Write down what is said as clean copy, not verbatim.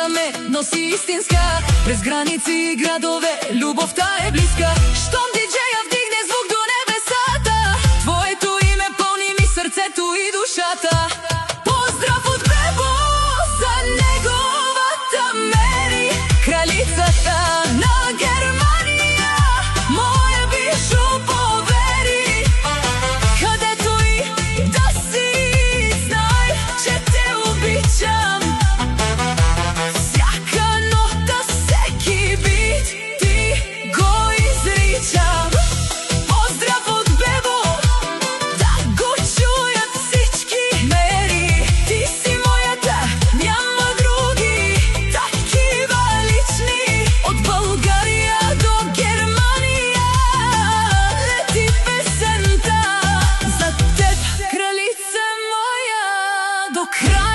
Дланта ме носи истинска, през граници и градове, љубовта е блиска. Штом диџеја вдигне звук до небесата, твоето име полни ми срцето и душата. Поздрав од Бебо за неговата Мери, кралицата на Германија, моја бившу повери. Кадето и да си, знај, че те обичам. Всяка нота, всеки бит ти го изричам. Поздрав од Бебо, да го чујат всички. Мери, ти си мојата, няма други такива лични. Од Българија до Германија лети песента за теб, кралице моја, до крај.